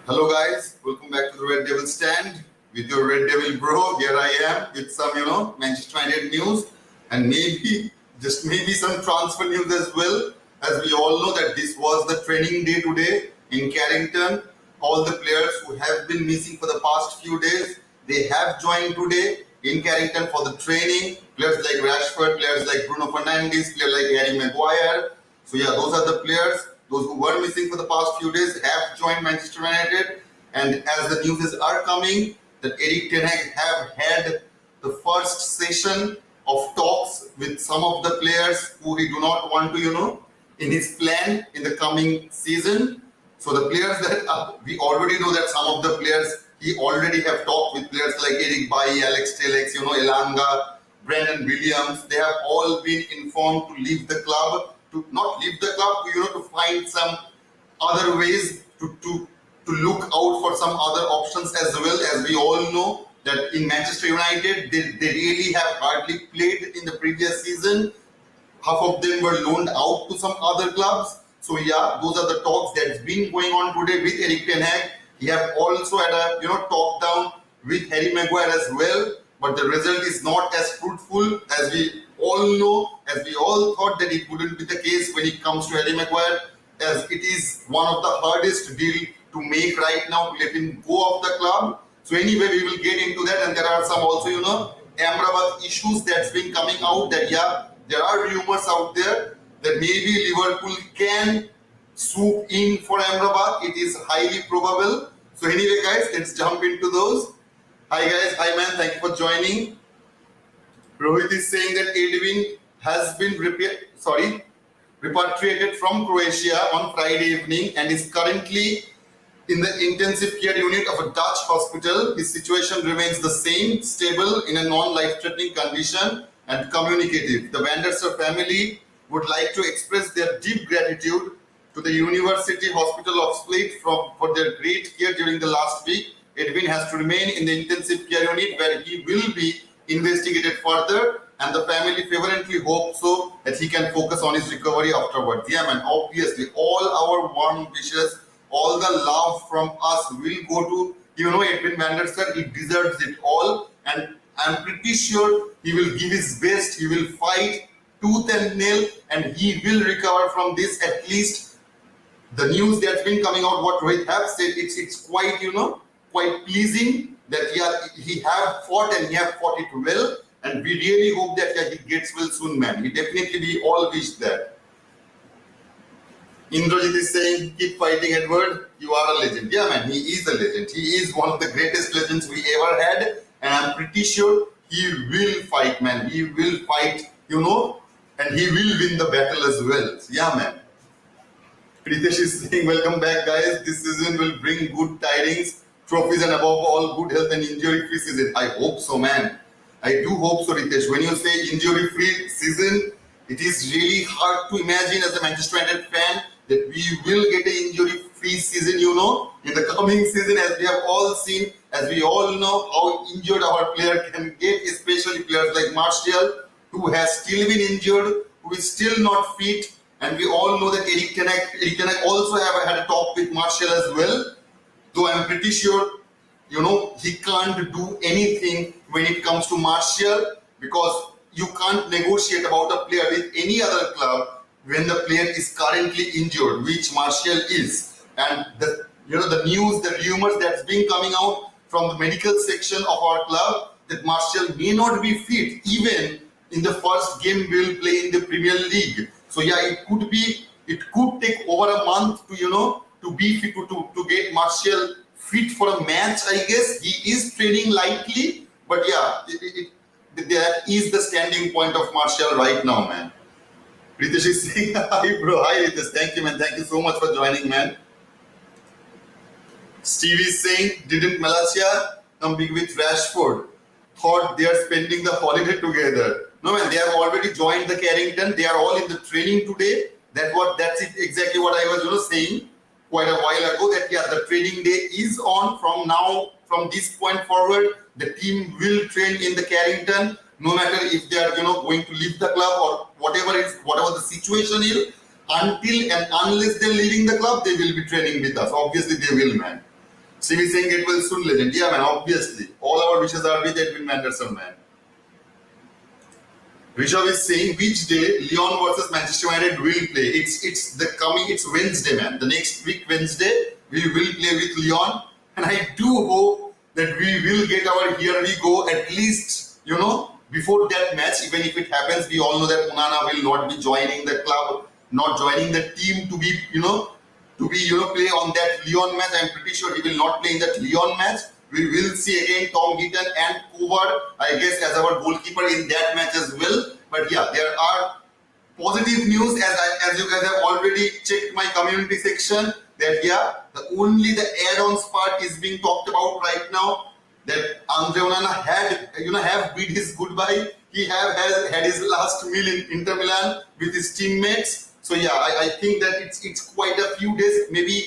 Hello guys, welcome back to the Red Devil stand with your Red Devil bro. Here I am with some, Manchester United news and maybe some transfer news as well. As we all know that this was the training day today in Carrington. All the players who have been missing for the past few days, they have joined today in Carrington for the training. Players like Rashford, players like Bruno Fernandes, players like Harry Maguire. So yeah, those are the players. Those who were missing for the past few days have joined Manchester United. And as the news are coming, that Eric Ten Hag have had the first session of talks with some of the players who he do not want to, in his plan in the coming season. So the players that we already know that some of the players he already have talked with players like Eric Bailly, Alex Telles, Elanga, Brandon Williams. They have all been informed to leave the club, to not leave the club, to find some other ways to look out for some other options as well. As we all know that in Manchester United, they really have hardly played in the previous season. Half of them were loaned out to some other clubs. So yeah, those are the talks that's been going on today with Eric Ten Hag. He have also had a talk down with Harry Maguire as well, but the result is not as fruitful as we all know, as we all thought that it wouldn't be the case when it comes to Harry Maguire, as it is one of the hardest deal to make right now to let him go of the club. So anyway, we will get into that, and there are some also Amrabat issues that's been coming out, that yeah, there are rumors out there that maybe Liverpool can swoop in for Amrabat. It is highly probable. So anyway guys, let's jump into those. Hi guys, hi man, thank you for joining. Rohit is saying that Edwin has been repatriated from Croatia on Friday evening and is currently in the intensive care unit of a Dutch hospital. His situation remains the same, stable in a non-life-threatening condition and communicative. The Van der Sar family would like to express their deep gratitude to the University Hospital of Split for their great care during the last week. Edwin has to remain in the intensive care unit where he will be investigated further, and the family fervently hope so that he can focus on his recovery afterwards. Yeah man, obviously all our warm wishes, all the love from us will go to Edwin van der Sar. He deserves it all, and I'm pretty sure he will give his best. He will fight tooth and nail, and he will recover from this. At least the news that's been coming out, what Rohit have said, it's quite quite pleasing that he have fought, and he have fought it well, and we really hope that he gets well soon, man. We all wish that. Indrajit is saying, keep fighting, Edward. You are a legend. Yeah, man, he is a legend. He is one of the greatest legends we ever had, and I'm pretty sure he will fight, man. He will fight, and he will win the battle as well. So, yeah, man. Pritesh is saying, welcome back, guys. This season will bring good tidings, trophies, and above all, good health and injury-free season. I hope so, man. I do hope so, Ritesh. When you say injury-free season, it is really hard to imagine as a Manchester United fan that we will get an injury-free season, in the coming season, as we have all seen, as we all know how injured our player can get, especially players like Martial, who has still been injured, who is still not fit. And we all know that Eric Ten Hag also have had a talk with Martial as well. Though I'm pretty sure, he can't do anything when it comes to Martial, because you can't negotiate about a player with any other club when the player is currently injured, which Martial is. And the news, the rumors that's been coming out from the medical section of our club, that Martial may not be fit even in the first game we'll play in the Premier League. So yeah, it could take over a month to be fit, to get Martial fit for a match. I guess he is training lightly, but yeah, that is the standing point of Martial right now, man. Ritesh is saying, hi bro, hi Ritesh, thank you man, thank you so much for joining, man. Steve is saying, didn't Malaysia come big with Rashford? Thought they are spending the holiday together. No man, they have already joined the Carrington. They are all in the training today. That's it, exactly what I was saying quite a while ago, that yeah, the training day is on from now. From this point forward, the team will train in the Carrington, no matter if they are going to leave the club or whatever the situation is. Until and unless they're leaving the club, they will be training with us. Obviously they will, man. CV saying it will soon legend. Yeah, man, obviously. All our wishes are with Edwin Manderson, man. Rishabh is saying which day Lyon versus Manchester United will play. It's Wednesday, man. The next week, Wednesday, we will play with Lyon. And I do hope that we will get our here we go at least, before that match. Even if it happens, we all know that Onana will not be joining the club, not joining the team to be, play on that Lyon match. I'm pretty sure he will not play in that Lyon match. We will see again Tom Heaton and Kovar, I guess, as our goalkeeper in that match as well. But yeah, there are positive news as you guys have already checked my community section that only the add-ons part is being talked about right now. That Andre Onana have bid his goodbye. He has had his last meal in Inter Milan with his teammates. So yeah, I think that it's quite a few days, maybe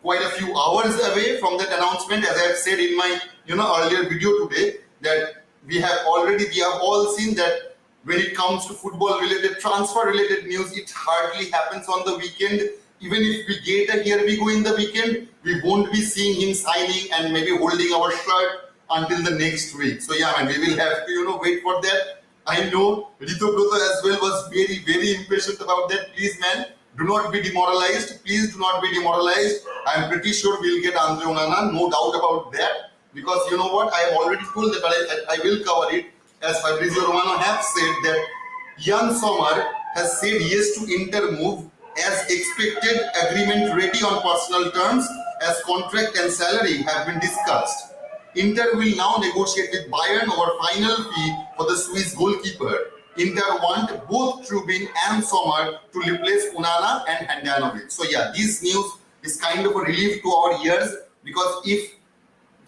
quite a few hours away from that announcement. As I have said in my earlier video today, that we have all seen that when it comes to football related, transfer related news, it hardly happens on the weekend. Even if we get a here we go in the weekend, we won't be seeing him signing and maybe holding our shirt until the next week. So yeah, man, we will have to wait for that. I know Rito Broto as well was very, very impatient about that. Please, man, do not be demoralized. Please do not be demoralized. I'm pretty sure we'll get Andre Onana, no doubt about that. Because you know what, I have already told that, but I will cover it. As Fabrizio Romano have said that Jan Sommer has said yes to Inter move as expected, agreement ready on personal terms as contract and salary have been discussed. Inter will now negotiate with Bayern over final fee for the Swiss goalkeeper. Inter want both Trubin and Sommer to replace Onana and Handanovic. So yeah, this news is kind of a relief to our ears, because the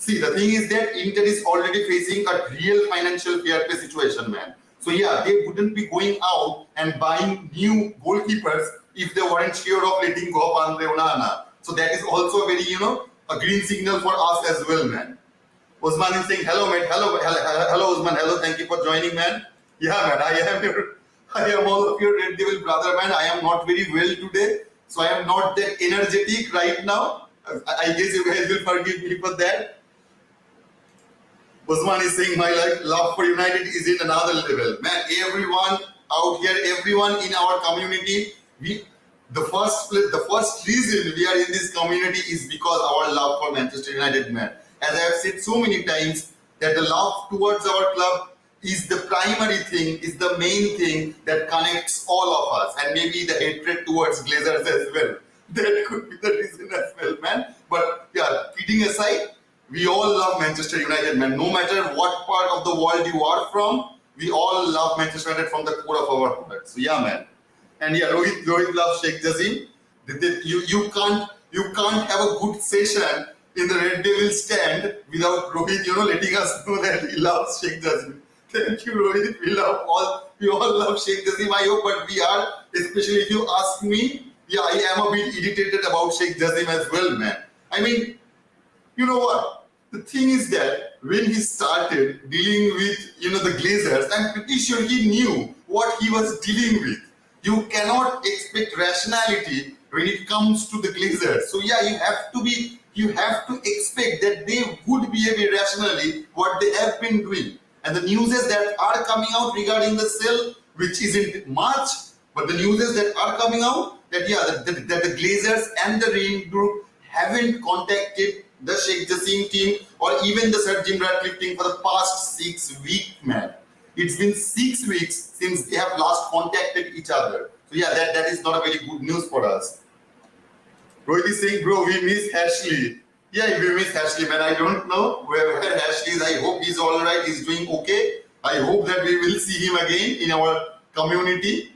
thing is that Inter is already facing a real financial fair play situation, man. So yeah, they wouldn't be going out and buying new goalkeepers if they weren't sure of letting go of Andre Onana. So that is also very, a green signal for us as well, man. Usman is saying, hello, mate. Hello, Usman. Hello, thank you for joining, man. Yeah, man, I am all of your Red Devil brother, man. I am not very well today, so I am not that energetic right now. I guess you guys will forgive me for that. Usman is saying my love for United is in another level. Man, everyone out here, everyone in our community, the first reason we are in this community is because our love for Manchester United, man. As I have said so many times, that the love towards our club is the primary thing, is the main thing that connects all of us, and maybe the hatred towards Glazers as well. That could be the reason as well, man. But yeah, kidding aside, we all love Manchester United, man. No matter what part of the world you are from, we all love Manchester United from the core of our hearts. So yeah, man. And yeah, Rohit loves Sheikh Jassim. You can't have a good session in the Red Devil stand without Rohit, letting us know that he loves Sheikh Jassim. Thank you, Rohit. We all love Sheikh Jassim. I hope, but we are, especially if you ask me, yeah, I am a bit irritated about Sheikh Jassim as well, man. I mean, you know what? The thing is that when he started dealing with, the Glazers, I'm pretty sure he knew what he was dealing with. You cannot expect rationality when it comes to the Glazers. So yeah, you have to expect that they would behave irrationally what they have been doing. And the news that are coming out regarding the sale, which isn't much, but the news that are coming out that the Glazers and the Reign Group haven't contacted the Sheikh Jassim team or even the Sir Jim Ratcliffe team for the past 6 weeks, man. It's been 6 weeks since they have last contacted each other. So yeah, that is not a very good news for us. Rohit is saying, bro, we miss Ashley. Yeah, we miss Ashley, man. I don't know where Ashley is. I hope he's all right. He's doing okay. I hope that we will see him again in our community.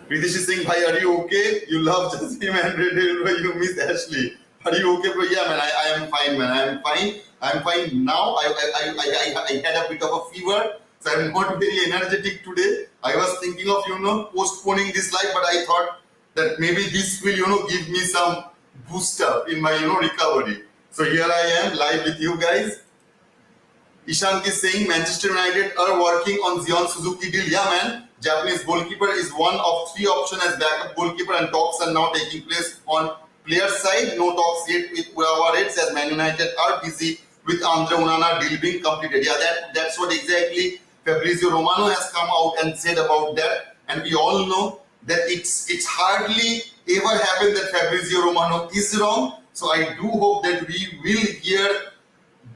Ritesh is saying, bhai, are you okay? You love Jassim and you miss Ashley. Are you okay, bro? Yeah, man, I am fine, man. I'm fine now. I had a bit of a fever, so I'm not very energetic today. I was thinking of, postponing this live, but I thought that maybe this will, give me some boost up in my, recovery. So here I am live with you guys. Ishank is saying Manchester United are working on Zion Suzuki deal. Yeah, man. Japanese goalkeeper is one of 3 options as backup goalkeeper, and talks are now taking place on player side, no talks yet with our heads as Man United are busy with Andre Onana deal being completed. Yeah, that's what exactly Fabrizio Romano has come out and said about that. And we all know that it's hardly ever happened that Fabrizio Romano is wrong. So I do hope that we will hear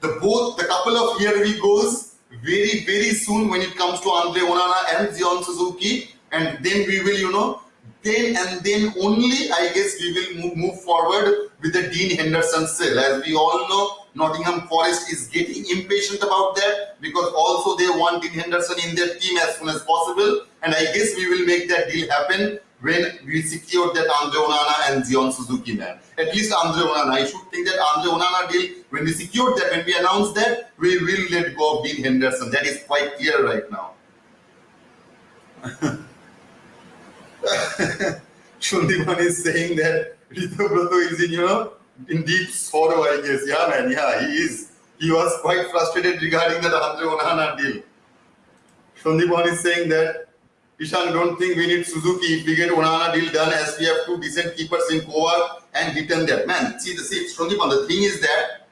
the couple of here we goes very soon when it comes to Andre Onana and Zion Suzuki, and then we will then only I guess we will move forward with the Dean Henderson sale. As we all know, Nottingham Forest is getting impatient about that because also they want Dean Henderson in their team as soon as possible, and I guess we will make that deal happen when we secure that Andre Onana and Zion Suzuki man. At least Andre Onana. I should think that Andre Onana deal, when we secured that, when we announced that, we will let go of Dean Henderson. That is quite clear right now. Shundiman is saying that Rito Broto is in deep sorrow, I guess. Yeah, man, yeah, he is. He was quite frustrated regarding that Andre Onana deal. Shundiman is saying that Ishan, don't think we need Suzuki if we get Onana deal done, as we have two decent keepers in Kovar and return that. Man, see, Shundiman, the thing is that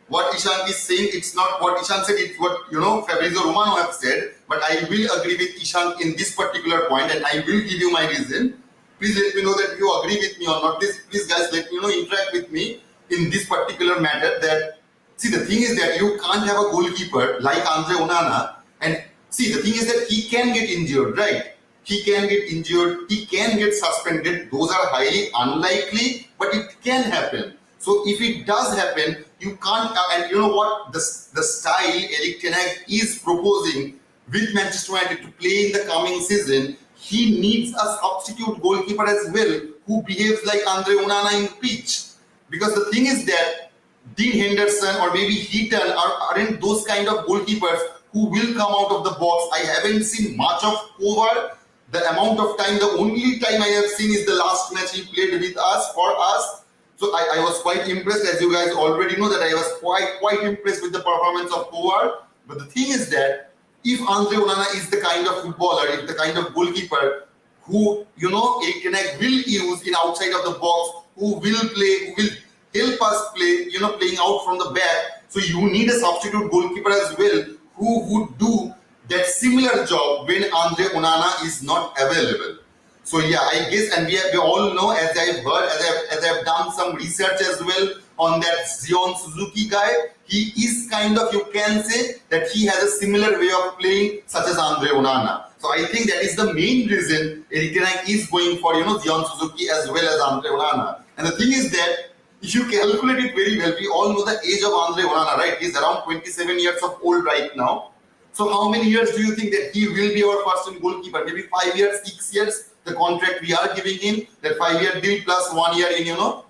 what Ishan is saying, it's not what Ishan said, it's what Fabrizio Romano have said. But I will agree with Ishan in this particular point, and I will give you my reason. Please let me know that you agree with me or not. Please guys, let me interact with me in this particular matter. That see, the thing is that you can't have a goalkeeper like Andre Onana, and see, the thing is that he can get injured, right? He can get injured, he can get suspended. Those are highly unlikely, but it can happen. So if it does happen, you can't, and you know what, the style Erik ten Hag is proposing with Manchester United to play in the coming season, he needs a substitute goalkeeper as well who behaves like Andre Onana in the pitch. Because the thing is that Dean Henderson or maybe Heaton aren't those kind of goalkeepers who will come out of the box. I haven't seen much of Kovar. The amount of time, the only time I have seen is the last match he played with us, for us. So I was quite impressed, as you guys already know that I was quite impressed with the performance of Kovar. But the thing is that if Andre Onana is the kind of footballer, if the kind of goalkeeper who, Erik ten Hag will use in outside of the box, who will play, who will help us play, playing out from the back. So you need a substitute goalkeeper as well who would do that similar job when Andre Onana is not available. So yeah, I guess, and we all know, as I've heard, as I've done some research as well on that Zion Suzuki guy, he is kind of, you can say that he has a similar way of playing such as Andre Onana. So I think that is the main reason Erik ten Hag is going for Zion Suzuki as well as Andre Onana. And the thing is that if you calculate it very well, we all know the age of Andre Onana, right? He's around 27 years of old right now. So how many years do you think that he will be our first team goalkeeper? Maybe 5 years, 6 years? The contract we are giving him, that 5-year deal plus 1 year in,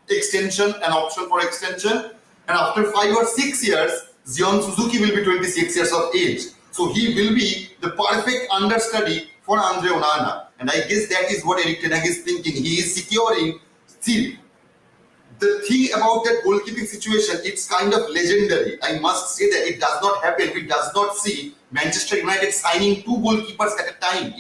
extension, an option for extension. And after 5 or 6 years, Zion Suzuki will be 26 years of age. So he will be the perfect understudy for Andre Onana. And I guess that is what Erik ten Hag is thinking. He is securing. See, the thing about that goalkeeping situation, it's kind of legendary. I must say that it does not happen. We does not see Manchester United signing 2 goalkeepers at a time.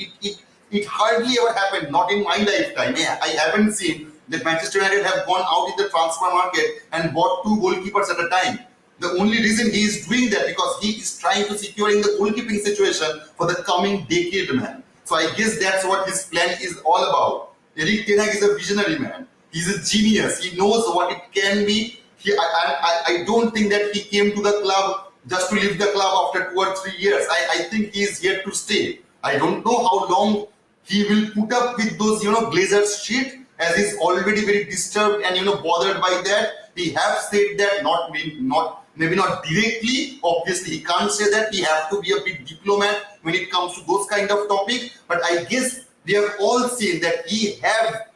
It hardly ever happened, not in my lifetime. I haven't seen that Manchester United have gone out in the transfer market and bought 2 goalkeepers at a time. The only reason he is doing that because he is trying to securing the goalkeeping situation for the coming decade, man. So I guess that's what his plan is all about. Erik ten Hag is a visionary man. He's a genius. He knows what it can be. I don't think that he came to the club just to leave the club after 2 or 3 years. I think he is here to stay. I don't know how long he will put up with those, Glazers shit, as he's already very disturbed and, bothered by that. He have said that, maybe not directly. Obviously, he can't say that. He have to be a bit diplomat when it comes to those kind of topics. But I guess we have all seen that he have,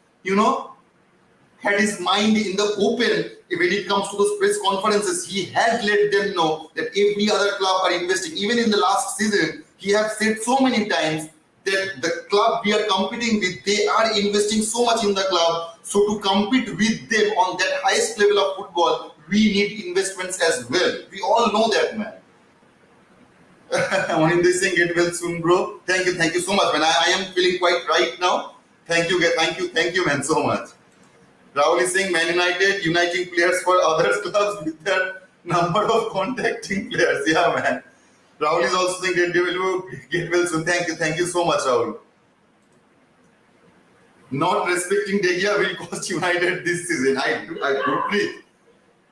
had his mind in the open when it comes to those press conferences. He had let them know that every other club are investing. Even in the last season, he have said so many times that the club we are competing with, they are investing so much in the club. So to compete with them on that highest level of football, we need investments as well. We all know that, man. Maninder is saying get well soon, bro. Thank you so much, man. I am feeling quite right now. Thank you, man, so much. Rahul is saying Man United uniting players for other clubs with their number of contacting players. Yeah, man. Rahul is also saying Red Devil will get well soon. Thank you so much, Rahul. Not respecting De Gea will cost United this season. I do breathe.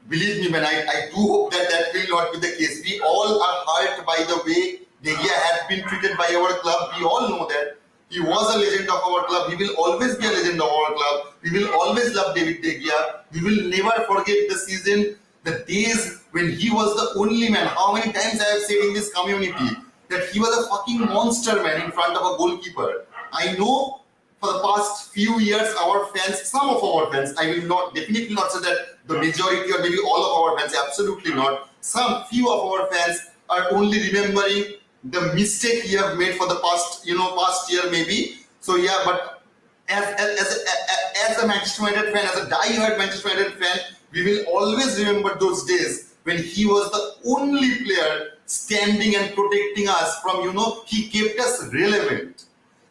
Believe me, man, I do hope that will not be the case. We all are hurt by the way De Gea has been treated by our club. We all know that. He was a legend of our club. He will always be a legend of our club. We will always love David De Gea. We will never forget the season, the days when he was the only man. How many times I have said in this community that he was a fucking monster, man, in front of a goalkeeper. I know for the past few years, our fans, some of our fans, I will not definitely not say that the majority or maybe all of our fans, absolutely not. Some few of our fans are only remembering the mistake he have made for the past year maybe. So yeah, but as a Manchester United fan, as a die-hard Manchester United fan, we will always remember those days when he was the only player standing and protecting us from, he kept us relevant.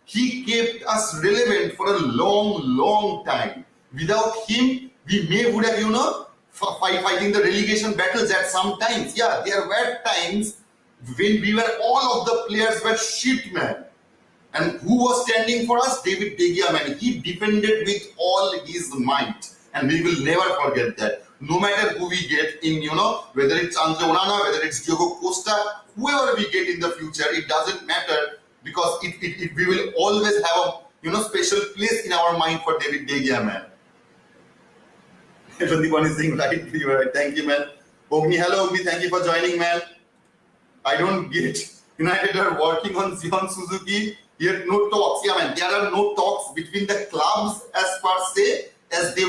He kept us relevant for a long time. Without him, we would have, fighting the relegation battles at some times. Yeah, there were times when all of the players were shit, man. And who was standing for us? David De Gea, man. He defended with all his might. And we will never forget that. No matter who we get in, whether it's Andre Onana, whether it's Diogo Costa, whoever we get in the future, it doesn't matter, because we will always have a special place in our mind for David De Gea, man. Everyone is saying right. You are right. Thank you, man. Ogni, hello, Ogni. Thank you for joining, man. I don't get. United are working on Zion Suzuki. Here, no talks. Yeah, man. There are no talks between the clubs as per se, as they,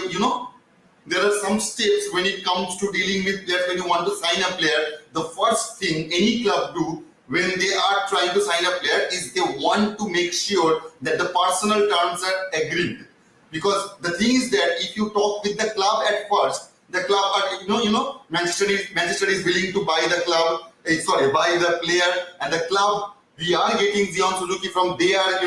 there are some steps when it comes to dealing with players. When you want to sign a player, the first thing any club do when they are trying to sign a player is they want to make sure that the personal terms are agreed. Because the thing is that if you talk with the club at first, the club are, Manchester is willing to buy the club. Buy the player, and the club, we are getting Zion Suzuki from, they are,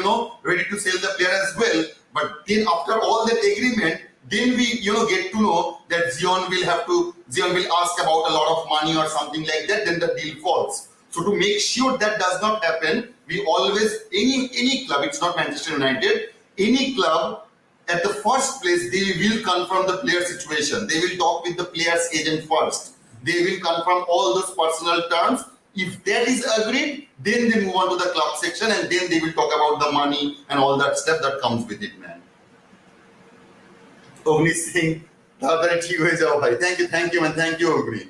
ready to sell the player as well. But then after all that agreement, then we, get to know that Zion will ask about a lot of money or something like that, then the deal falls. So to make sure that does not happen, we always, any club, it's not Manchester United, any club, at the first place, they will confirm the player situation. They will talk with the player's agent first. They will confirm all those personal terms. If that is agreed, then they move on to the club section, and then they will talk about the money and all that stuff that comes with it, man. Ogni Singh, thank you, man. Thank you, Ogni.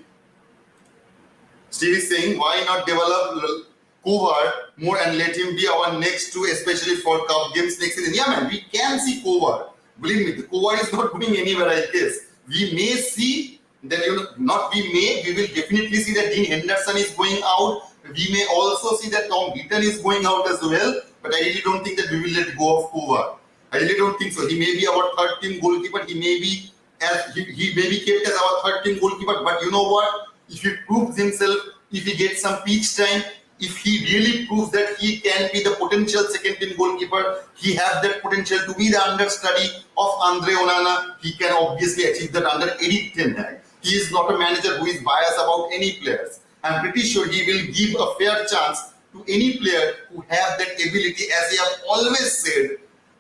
Steve is saying, why not develop Kovar more and let him be our next two, especially for cup games next season? Yeah, man, we can see Kovar. Believe me, the Kovar is not going anywhere, I guess. We may see that, we will definitely see that Dean Henderson is going out. We may also see that Tom Heaton is going out as well. But I really don't think that we will let go of Kovar. I really don't think so. He may be our third team goalkeeper. He may be kept as our third team goalkeeper. But you know what? If he proves himself, if he gets some pitch time, if he really proves that he can be the potential second team goalkeeper, he has that potential to be the understudy of Andre Onana. He can obviously achieve that under Eric Ten Hag. He is not a manager who is biased about any players. I'm pretty sure he will give a fair chance to any player who have that ability, as he have always said,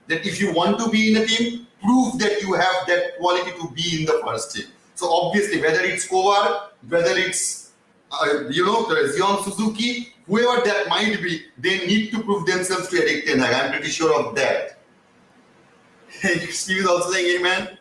that if you want to be in a team, prove that you have that quality to be in the first team. So obviously, whether it's Kovar, whether it's Zion Suzuki, whoever that might be, they need to prove themselves to Eric Ten Hag. I'm pretty sure of that. Steve is also saying, amen.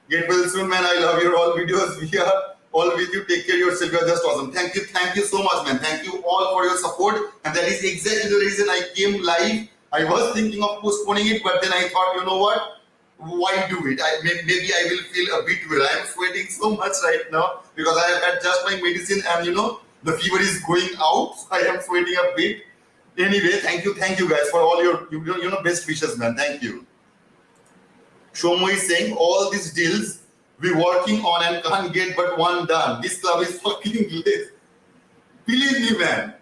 Get well soon, man. I love your all videos. We are all with you. Take care of yourself. You are just awesome. Thank you so much, man. Thank you all for your support. And that is exactly the reason I came live. I was thinking of postponing it, but then I thought, you know what? Why do it? Maybe I will feel a bit well. I am sweating so much right now because I have had just my medicine, and the fever is going out. I am sweating a bit. Anyway, thank you guys for all your best wishes, man. Thank you. Shomo is saying all these deals we working on and can't get but one done. This club is fucking late. Believe me, man.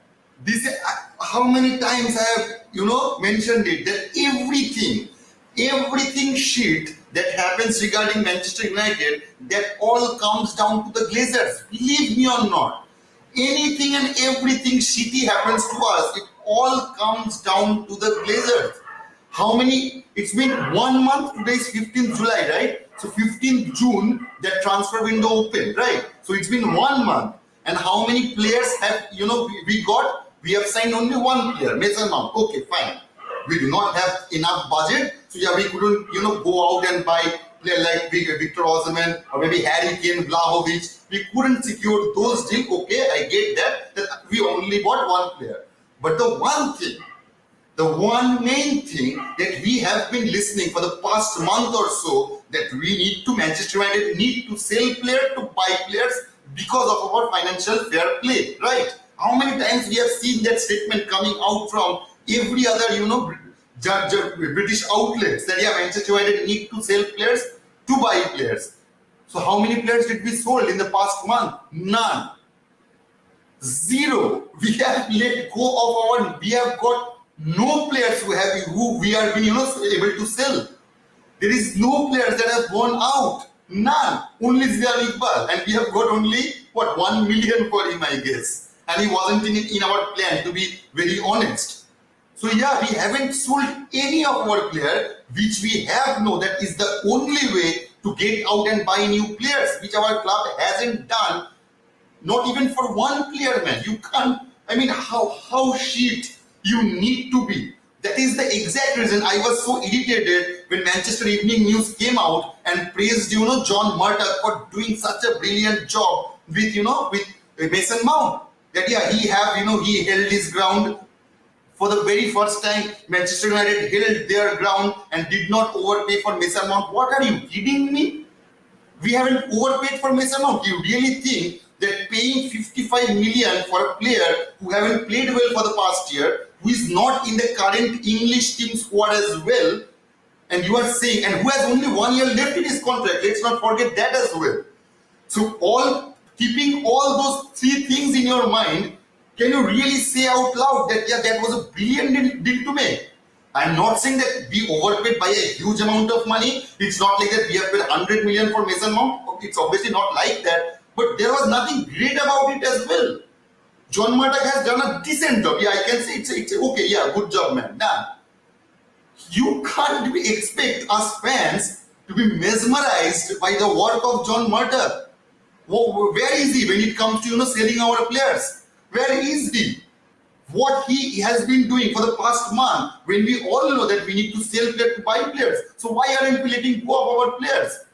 How many times I have mentioned it, that everything shit that happens regarding Manchester United, that all comes down to the Glazers. Believe me or not, anything and everything shitty happens to us, it all comes down to the Glazers. How many? It's been 1 month. Today is 15th July, right? So 15th June, that transfer window opened, right? So it's been 1 month. And how many players have, we got? We have signed only one player, Mason Mount. Okay, fine. We do not have enough budget. So yeah, we couldn't, go out and buy player like Victor Osimhen or maybe Harry Kane, Vlahovic. We couldn't secure those deals. Okay, I get that we only bought one player. But the one main thing that we have been listening for the past month or so, that Manchester United need to sell players to buy players because of our financial fair play, right? How many times we have seen that statement coming out from every other, British outlets that Manchester United need to sell players to buy players. So how many players did we sold in the past month? None. Zero. We have let go of we have got no players who we are being able to sell. There is no players that have gone out. None. Only Ziyad Iqbal, and we have got only 1 million for him, I guess. And he wasn't in our plan, to be very honest. So yeah, we haven't sold any of our player, which we have know that is the only way to get out and buy new players, which our club hasn't done. Not even for one player, man. You can't. I mean, how shit you need to be. That is the exact reason I was so irritated when Manchester Evening News came out and praised, John Murdoch for doing such a brilliant job with Mason Mount. That he held his ground for the very first time. Manchester United held their ground and did not overpay for Mason Mount. What are you kidding me? We haven't overpaid for Mason Mount. You really think that paying 55 million for a player who haven't played well for the past year, who is not in the current English team squad as well, and you are saying, and who has only 1 year left in his contract, let's not forget that as well. So keeping all those three things in your mind, can you really say out loud that that was a brilliant deal to make? I'm not saying that we overpaid by a huge amount of money. It's not like that we have paid 100 million for Mason Mount. It's obviously not like that. But there was nothing great about it as well. John Murdoch has done a decent job. Yeah, I can say it's okay. Yeah, good job, man. Done. You can't expect us fans to be mesmerized by the work of John Murdoch. Where is he when it comes to selling our players? Where is he? What he has been doing for the past month, when we all know that we need to sell players to buy players. So why aren't we letting go of our players?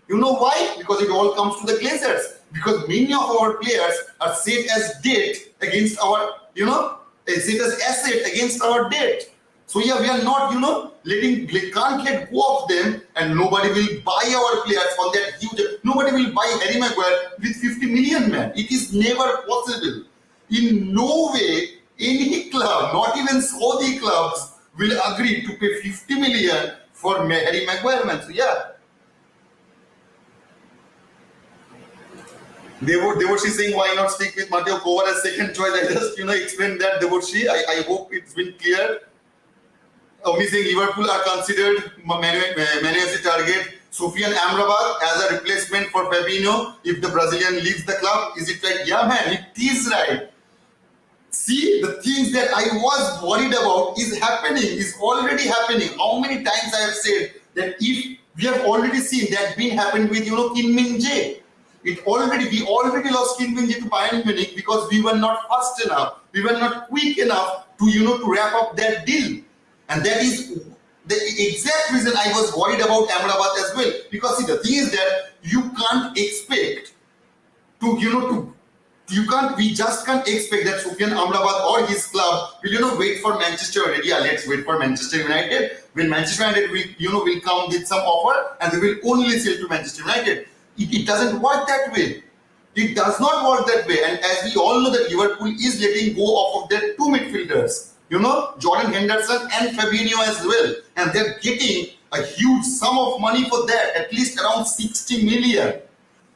You know why? Because it all comes to the Glazers. Because many of our players are set as debt against our, set as asset against our debt. So yeah, we are not, can't let go of them, and nobody will buy our players on that huge. Nobody will buy Harry Maguire with 50 million, man. It is never possible. In no way, any club, not even Saudi clubs, will agree to pay 50 million for Harry Maguire, man. So yeah. Devoshi saying, why not stick with Mateo Kovar as second choice? I just, explained that, Devoshi. I hope it's been clear. Omi saying Liverpool are considered Manu as a target. Sufyan Amrabat as a replacement for Fabinho if the Brazilian leaves the club. Is it right? Yeah, man, it is right. See, the things that I was worried about is already happening. How many times I have said that if we have already seen that been happened with, Kim Min-jae. We already lost Kim Min-jae to Bayern Munich because we were not fast enough. We were not quick enough to, to wrap up that deal. And that is the exact reason I was worried about Amrabat as well. Because see, the thing is that you can't expect we just can't expect that Sufyan Amrabat or his club will, wait for Manchester United. Yeah, let's wait for Manchester United. When Manchester United will come with some offer and they will only sell to Manchester United. It doesn't work that way. It does not work that way. And as we all know that Liverpool is letting go off of their two midfielders, Jordan Henderson and Fabinho as well. And they're getting a huge sum of money for that, at least around 60 million.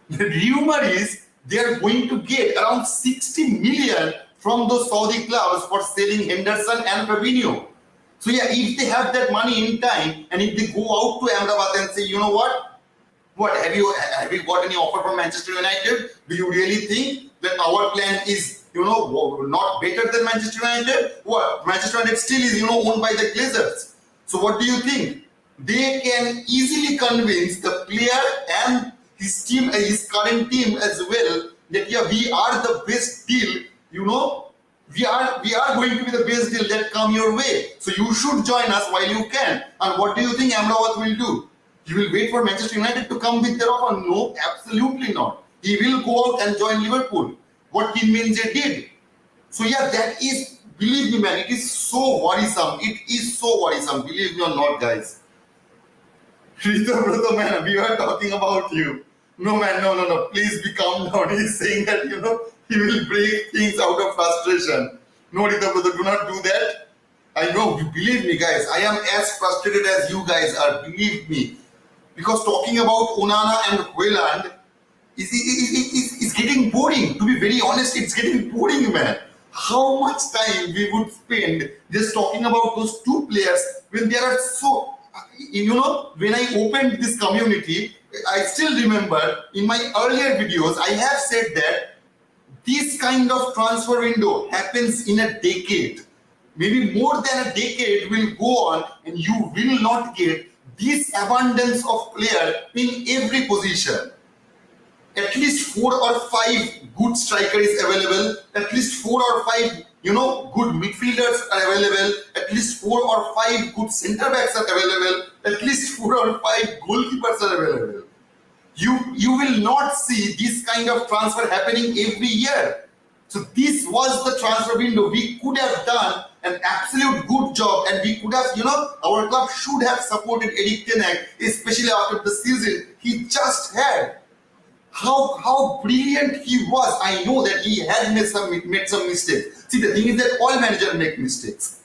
The rumor is they are going to get around 60 million from those Saudi clubs for selling Henderson and Fabinho. So yeah, if they have that money in time, and if they go out to Ahmedabad and say, you know what, have you got any offer from Manchester United? Do you really think that our plan is, not better than Manchester United? What? Manchester United still is, owned by the Glazers. So what do you think? They can easily convince the player and his team, his current team as well, that yeah, we are the best deal, we are going to be the best deal that come your way. So you should join us while you can. And what do you think Amrabat will do? He will wait for Manchester United to come with their offer? No, absolutely not. He will go out and join Liverpool. What Kim Min-jae did. So yeah, that is, believe me man, it is so worrisome. It is so worrisome, believe me or not, guys. Rito Broto man, we were talking about you. No man, no. Please be calm down. He's saying that, he will break things out of frustration. No, Rito Broto, do not do that. I know, believe me guys, I am as frustrated as you guys are, believe me. Because talking about Onana and Haaland is getting boring. To be very honest, it's getting boring, man. How much time we would spend just talking about those two players when there are so... when I opened this community, I still remember in my earlier videos, I have said that this kind of transfer window happens in a decade. Maybe more than a decade will go on and you will not get this abundance of player in every position. At least 4 or 5 good strikers is available. At least 4 or 5, good midfielders are available. At least 4 or 5 good centre backs are available. At least 4 or 5 goalkeepers are available. You will not see this kind of transfer happening every year. So this was the transfer window. We could have done an absolute good job, and we could have, our club should have supported Erik ten Hag, especially after the season he just had. How brilliant he was. I know that he had made some mistakes. See, the thing is that all managers make mistakes.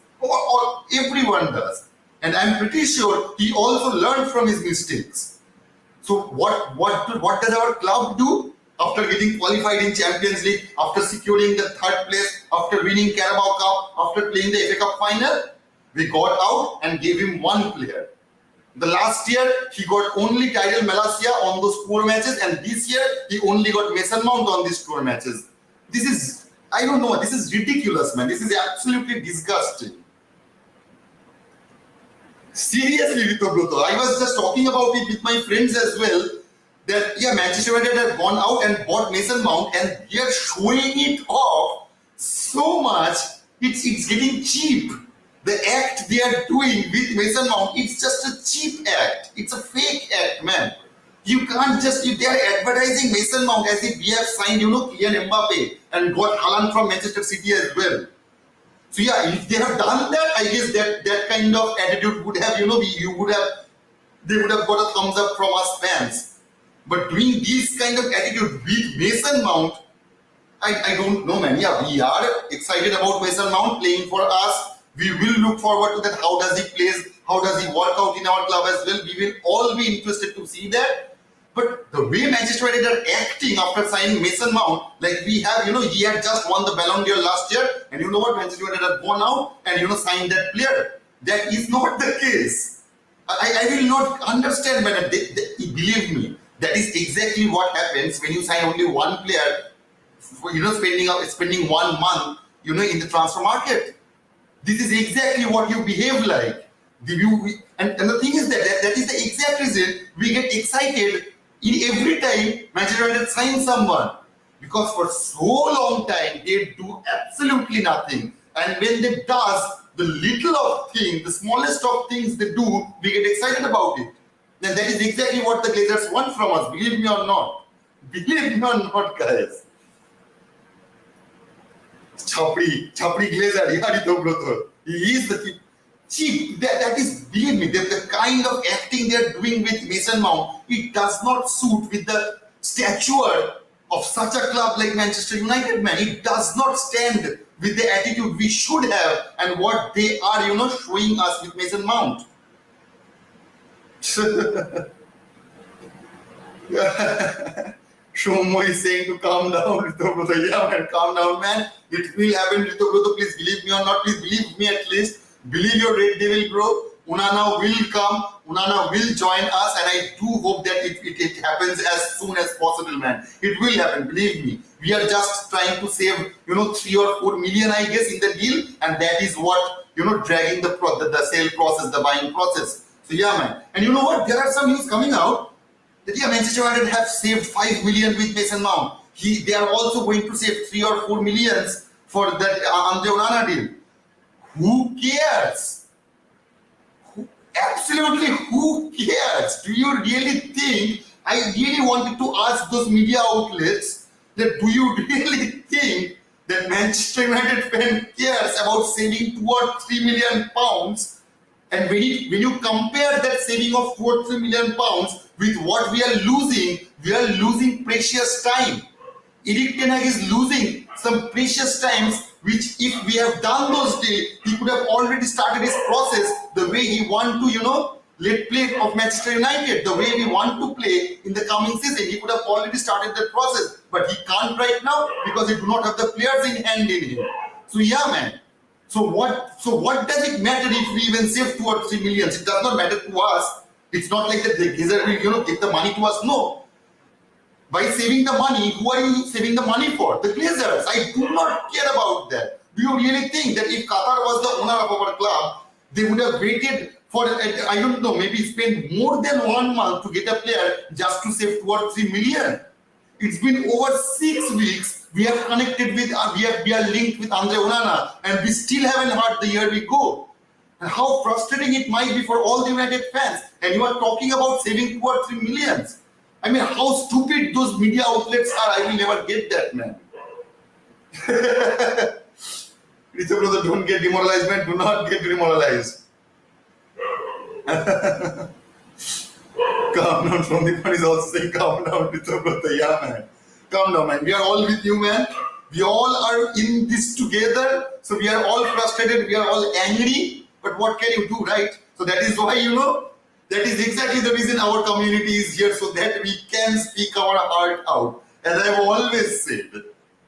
Everyone does. And I'm pretty sure he also learned from his mistakes. So what does our club do? After getting qualified in Champions League, after securing the 3rd place, after winning Carabao Cup, after playing the FA Cup final, we got out and gave him one player. The last year, he got only Tyrell Malacia on those 4 matches, and this year, he only got Mason Mount on these 4 matches. This is, I don't know, this is ridiculous, man. This is absolutely disgusting. Seriously, Rito Broto, I was just talking about it with my friends as well, that yeah, Manchester United have gone out and bought Mason Mount, and they are showing it off so much, it's getting cheap. The act they are doing with Mason Mount, it's just a cheap act. It's a fake act, man. You can't just, if they are advertising Mason Mount as if we have signed, Kylian Mbappe and got Haaland from Manchester City as well. So yeah, if they have done that, I guess that kind of attitude would have, they would have got a thumbs up from us fans. But doing this kind of attitude with Mason Mount, I don't know, man. Yeah, we are excited about Mason Mount playing for us. We will look forward to that. How does he play? How does he work out in our club as well? We will all be interested to see that. But the way Manchester United are acting after signing Mason Mount, like we have, he had just won the Ballon d'Or last year, and you know what? Manchester United have gone out and, signed that player. That is not the case. I will not understand, man. Believe me, that is exactly what happens when you sign only one player, for, spending 1 month, in the transfer market. This is exactly what you behave like. And the thing is that is the exact reason we get excited in every time Manchester United signs someone. Because for so long time, they do absolutely nothing. And when they does the little of thing, the smallest of things they do, we get excited about it. And that is exactly what the Glazers want from us, believe me or not. Believe me or not, guys. Chapri Glazer, he is the cheap. That is, believe me, the kind of acting they are doing with Mason Mount, it does not suit with the stature of such a club like Manchester United, man. It does not stand with the attitude we should have and what they are, showing us with Mason Mount. Shomo is saying to calm down, Rito Broto. Yeah, man, calm down, man. It will happen, Rito Broto. Please believe me or not, please believe me at least. Believe your Red Devil, bro. Onana will come. Onana will join us, and I do hope that it happens as soon as possible, man. It will happen. Believe me. We are just trying to save, 3 or 4 million, I guess, in the deal, and that is what dragging the sale process, the buying process. So yeah, man. And you know what? There are some news coming out that Manchester United have saved 5 million with Mason Mount. They are also going to save 3 or 4 millions for that Andre Onana deal. Who cares? Absolutely, who cares? Do you really think? I really wanted to ask those media outlets that do you really think that Manchester United fan cares about saving 2 or 3 million pounds? And when you compare that saving of 2 or 3 million pounds with what we are losing precious time. Erik Ten Hag is losing some precious times, which if we have done those deals, he could have already started his process the way he want to, let play of Manchester United, the way we want to play in the coming season. He could have already started that process, but he can't right now because he do not have the players in hand in him. So yeah, man. So what does it matter if we even save 2 or 3 millions? It does not matter to us. It's not like that the Gizer will, give the money to us. No. By saving the money, who are you saving the money for? The Glazers. I do not care about that. Do you really think that if Qatar was the owner of our club, they would have waited for, I don't know, maybe spend more than 1 month to get a player just to save 2 or 3 million? It's been over 6 weeks. We have connected with, we are linked with Andre Onana, and we still haven't heard the year we go. And how frustrating it might be for all the United fans. And you are talking about saving 2 or 3 millions. I mean, how stupid those media outlets are. I will never get that, man. Richard brother, don't get demoralized, man. Do not get demoralized. Calm down. Sandeep is also saying, calm down, Richard brother. Yeah, man. Calm down, man. We are all with you, man. We all are in this together. So we are all frustrated. We are all angry. But what can you do, right? So that is why, that is exactly the reason our community is here, so that we can speak our heart out, as I've always said.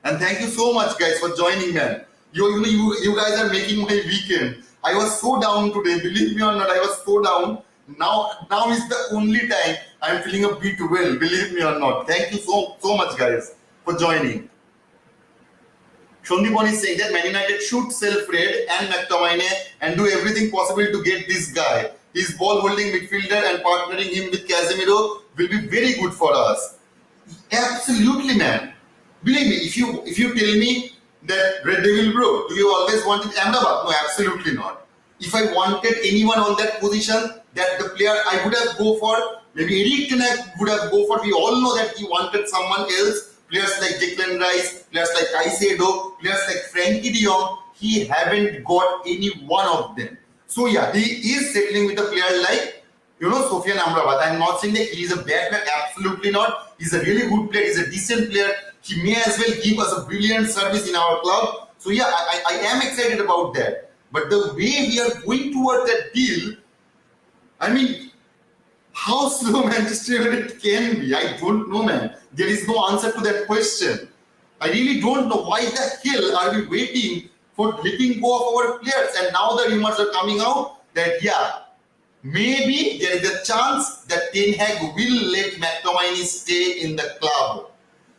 And thank you so much, guys, for joining, man. You guys are making my weekend. I was so down today, believe me or not, I was so down. Now is the only time I'm feeling a bit well, believe me or not. Thank you so much, guys, for joining. Shondipon is saying that Man United should sell Fred and McTominay and do everything possible to get this guy. His ball-holding midfielder and partnering him with Casemiro will be very good for us. Absolutely, man. Believe me, if you tell me that Red Devil bro, do you always wanted Amrabat? No, absolutely not. If I wanted anyone on that position, that the player I would have go for, maybe Erik Ten Hag would have go for. We all know that he wanted someone else. Players like Declan Rice, players like Caicedo, players like Frankie de Jong. He haven't got any one of them. So yeah, he is settling with a player like, Sofian Amrabat. I'm not saying that he is a bad player, absolutely not. He's a really good player, he's a decent player. He may as well give us a brilliant service in our club. So yeah, I am excited about that. But the way we are going towards that deal, I mean, how slow Manchester United can be, I don't know, man. There is no answer to that question. I really don't know why the hell are we waiting for letting go of our players. And now the rumors are coming out that, yeah, maybe there is a chance that Ten Hag will let McTominay stay in the club.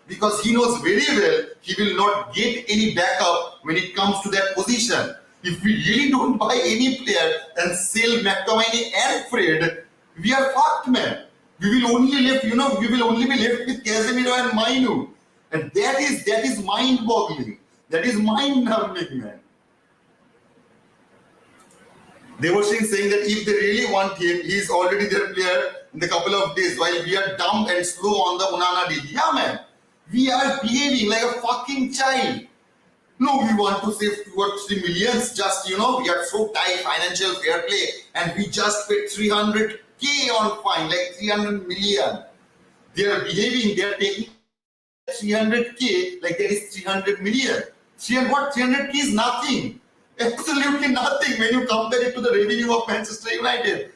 Because he knows very well he will not get any backup when it comes to that position. If we really don't buy any player and sell McTominay and Fred, we are fucked, man. We will only be left with Casemiro and Mainu. And that is mind-boggling. That is mind-numbing, man. They were saying that if they really want him, he is already their player in a couple of days, while we are dumb and slow on the Onana deal. Yeah, man. We are behaving like a fucking child. No, we want to save 2 or 3 millions. Just, we are so tight, financial fair play, and we just paid 300k on fine, like 300 million. They are behaving, they are taking 300k like that is 300 million. 300k is nothing. Absolutely nothing when you compare it to the revenue of Manchester United.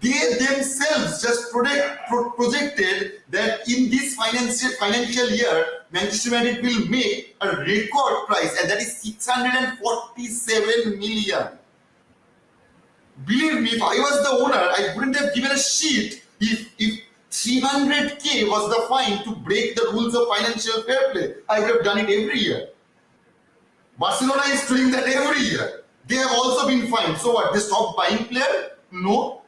They themselves just projected that in this financial year, Manchester United will make a record price, and that is 647 million. Believe me, if I was the owner, I wouldn't have given a shit if 300k was the fine to break the rules of financial fair play. I would have done it every year. Barcelona is doing that every year. They have also been fined. So what? They stopped buying player? No.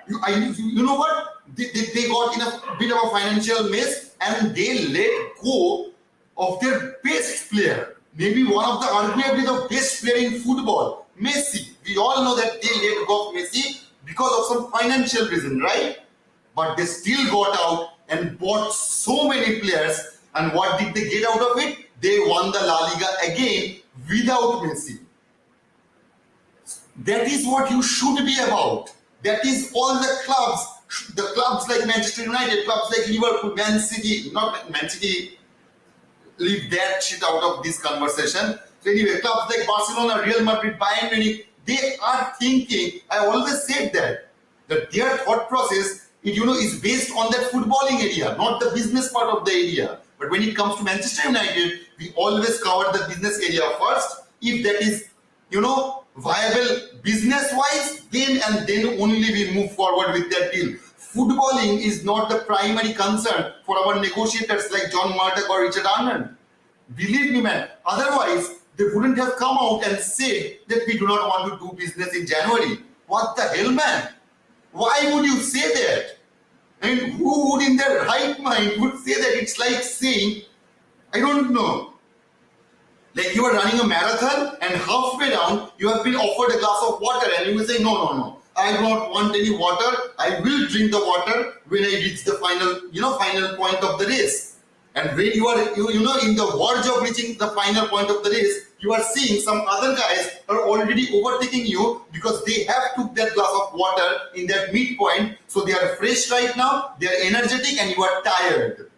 You know what? They got in a bit of a financial mess and they let go of their best player. Maybe one of the arguably the best player in football, Messi. We all know that they let go of Messi because of some financial reason, right? But they still got out and bought so many players. And what did they get out of it? They won the La Liga again without Messi. That is what you should be about. That is all the clubs like Manchester United, clubs like Liverpool, Man City, not Man City, leave that shit out of this conversation. So anyway, clubs like Barcelona, Real Madrid, Bayern Munich, they are thinking, I always said that their thought process, is based on that footballing area, not the business part of the area. But when it comes to Manchester United, we always cover the business area first. If that is, viable business-wise, then only we move forward with that deal. Footballing is not the primary concern for our negotiators like John Murdoch or Richard Arnold. Believe me, man. Otherwise, they wouldn't have come out and said that we do not want to do business in January. What the hell, man? Why would you say that? I mean, who would in their right mind would say that? It's like saying, I don't know, like you are running a marathon and halfway down you have been offered a glass of water and you will say, no, I don't want any water. I will drink the water when I reach the final point of the race. And when you are, in the verge of reaching the final point of the race, you are seeing some other guys are already overtaking you because they have took that glass of water in that midpoint. So they are fresh right now, they are energetic, and you are tired.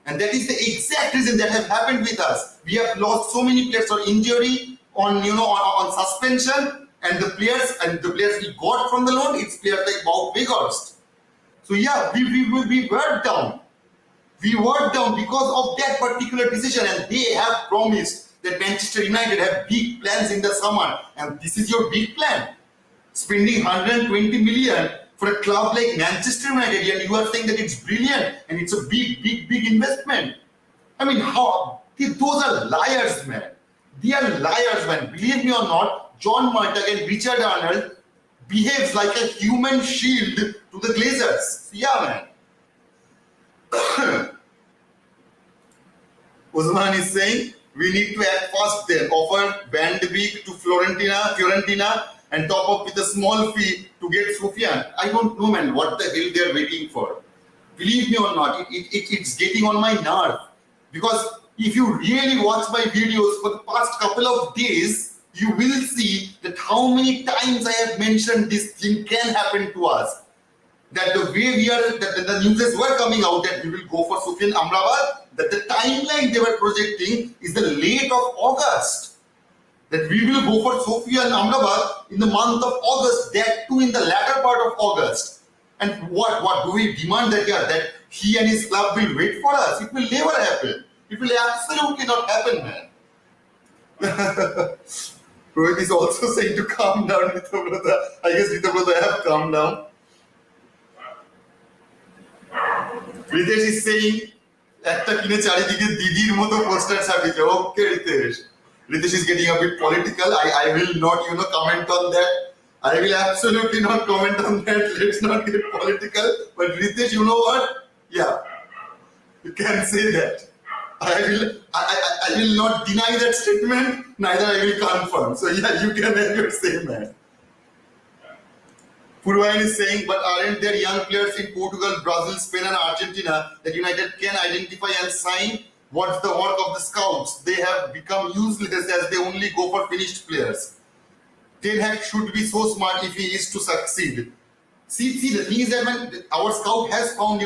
And that is the exact reason that has happened with us. We have lost so many players on injury, on suspension, and the players we got from the loan, it's players like Bob Weghorst. So yeah, we were down. We were down because of that particular decision, and they have promised that Manchester United have big plans in the summer, and this is your big plan. Spending 120 million for a club like Manchester United, and you are saying that it's brilliant and it's a big investment. I mean, those are liars, man. They are liars, man. Believe me or not, John Murdoch and Richard Arnold behaves like a human shield to the Glazers. Yeah, man. Usman is saying we need to act fast then. Offer Van de Beek to Fiorentina and top up with a small fee to get Sufyan. I don't know, man, what the hell they're waiting for. Believe me or not, it's getting on my nerve. Because if you really watch my videos for the past couple of days, you will see that how many times I have mentioned this thing can happen to us. That the way the news were coming out that we will go for Sufyan Amrabat, that the timeline they were projecting is the late of August. That we will go for Sufyan Amrabat in the month of August, that too in the latter part of August. And what do we demand that he and his club will wait for us? It will never happen. It will absolutely not happen, man. Rohit is also saying to calm down, Rita brother. I guess Rita brother have calmed down. Ritesh is saying, একটা কিনে চারিদিকে দিদির মতো poster ছাপিয়েছে। Okay, Ritesh. Ritesh is getting a bit political. I will not, comment on that. I will absolutely not comment on that. Let's not get political. But Ritesh, you know what? Yeah, you can say that. I will not deny that statement. Neither I will confirm. So yeah, you can have your say, man. Purvayan is saying, but aren't there young players in Portugal, Brazil, Spain and Argentina that United can identify and sign? What's the work of the scouts? They have become useless as they only go for finished players. Ten Hag should be so smart if he is to succeed. See, the thing is that when our scout has found,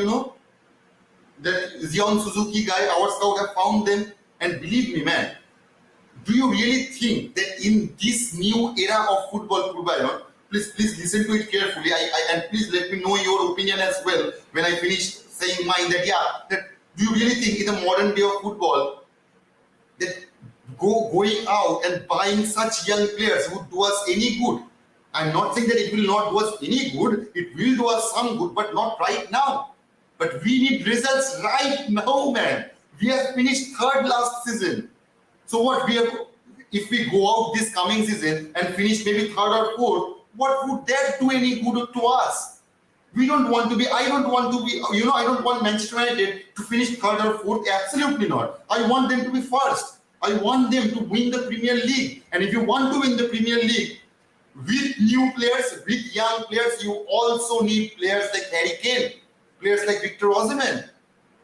that Zion Suzuki guy, our scout have found them, and believe me, man, do you really think that in this new era of football, Purvayan, please listen to it carefully. And please let me know your opinion as well when I finish saying mine. That do you really think in the modern day of football that going out and buying such young players would do us any good? I'm not saying that it will not do us any good. It will do us some good, but not right now. But we need results right now, man. We have finished third last season. So what we have, if we go out this coming season and finish maybe third or fourth, what would that do any good to us? We don't want to be, I don't want to be, I don't want Manchester United to finish third or fourth. Absolutely not. I want them to be first. I want them to win the Premier League. And if you want to win the Premier League, with new players, with young players, you also need players like Harry Kane, players like Victor Osimhen.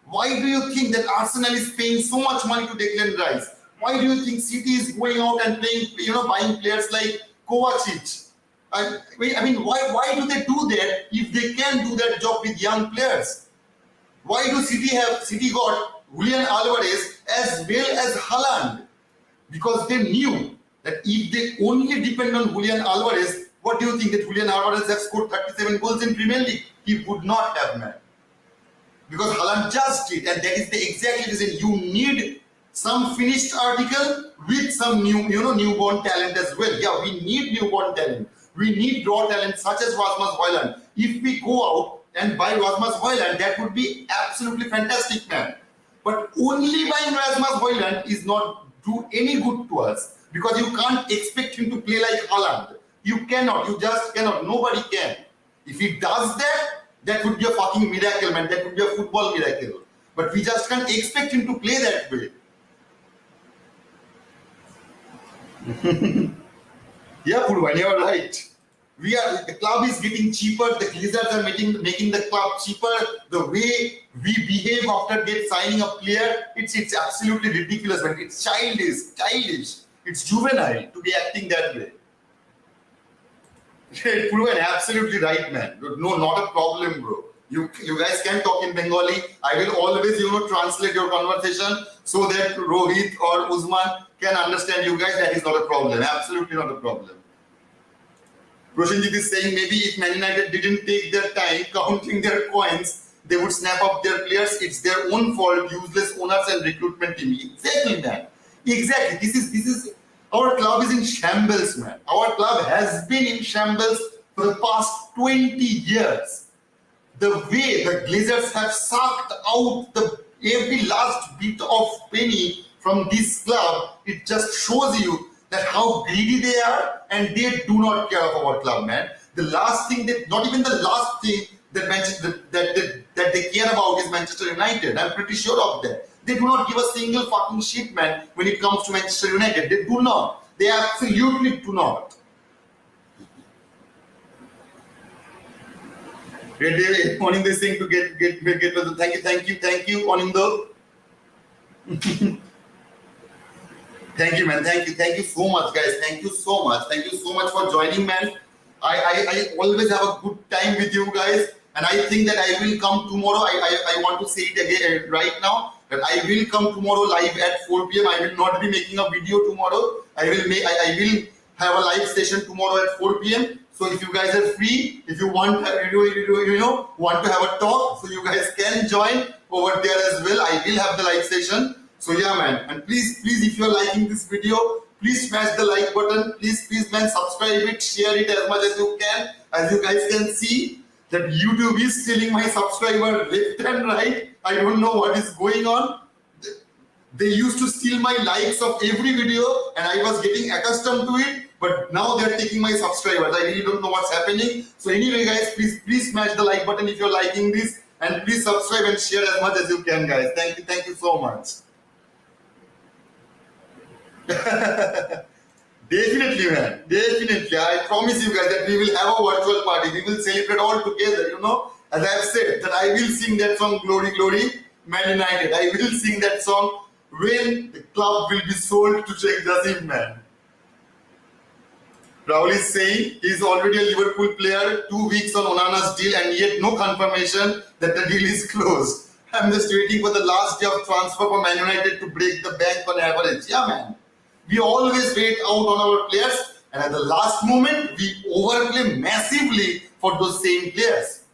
Why do you think that Arsenal is paying so much money to Declan Rice? Why do you think City is going out and playing, buying players like Kovacic? I mean, why do they do that if they can do that job with young players? Why do City got Julian Alvarez as well as Haaland? Because they knew that if they only depend on Julian Alvarez, what do you think that Julian Alvarez has scored 37 goals in Premier League? He would not have, man. Because Haaland just did, and that is the exact reason you need some finished article with some newborn talent as well. Yeah, we need newborn talent. We need raw talent such as Rasmus Højlund. If we go out and buy Rasmus Højlund, that would be absolutely fantastic, man. But only buying Rasmus Højlund is not do any good to us. Because you can't expect him to play like Haaland. You cannot. You just cannot. Nobody can. If he does that, that would be a fucking miracle, man. That would be a football miracle. But we just can't expect him to play that way. Yeah, Purvan, you're right. The club is getting cheaper. The Glazers are making the club cheaper. The way we behave after signing a player, it's absolutely ridiculous, man. It's childish. It's juvenile to be acting that way. Proven absolutely right, man. No, not a problem, bro. You guys can talk in Bengali. I will always, translate your conversation so that Rohit or Usman can understand you guys. That is not a problem. Absolutely not a problem. Roshanjit is saying maybe if Man United didn't take their time counting their coins, they would snap up their players. It's their own fault, useless owners and recruitment team. Exactly, man. Exactly. This is our club is in shambles, man. Our club has been in shambles for the past 20 years. The way the Glazers have sucked out every last bit of penny from this club, it just shows you that how greedy they are, and they do not care of our club, man. The last thing not even the last thing that they care about is Manchester United. I'm pretty sure of that. They do not give a single fucking shit, man, when it comes to Manchester United. They do not. They absolutely do not. Morning, this thing to get thank you, Onindo. Thank you, man. Thank you so much, guys. Thank you so much for joining, man. I always have a good time with you guys, and I think that I will come tomorrow. I want to say it again right now that I will come tomorrow live at 4 p.m. I will not be making a video tomorrow. I will have a live session tomorrow at 4 p.m. So if you guys are free, if you want want to have a talk, so you guys can join over there as well. I will have the live session. So yeah, man, and please, if you're liking this video, please smash the like button. Please, man, subscribe it, share it as much as you can. As you guys can see, that YouTube is stealing my subscriber left and right. I don't know what is going on. They used to steal my likes of every video, and I was getting accustomed to it. But now they're taking my subscribers. I really don't know what's happening. So anyway, guys, please smash the like button if you're liking this, and please subscribe and share as much as you can, guys. Thank you so much. Definitely, man. Definitely. I promise you guys that we will have a virtual party. We will celebrate all together, As I have said, that I will sing that song, Glory, Glory, Man United. I will sing that song when the club will be sold to Sheikh Jassim, man. Rahul is saying he is already a Liverpool player, 2 weeks on Onana's deal, and yet no confirmation that the deal is closed. I'm just waiting for the last day of transfer for Man United to break the bank on average. Yeah, man. We always wait out on our players, and at the last moment, we overplay massively for those same players.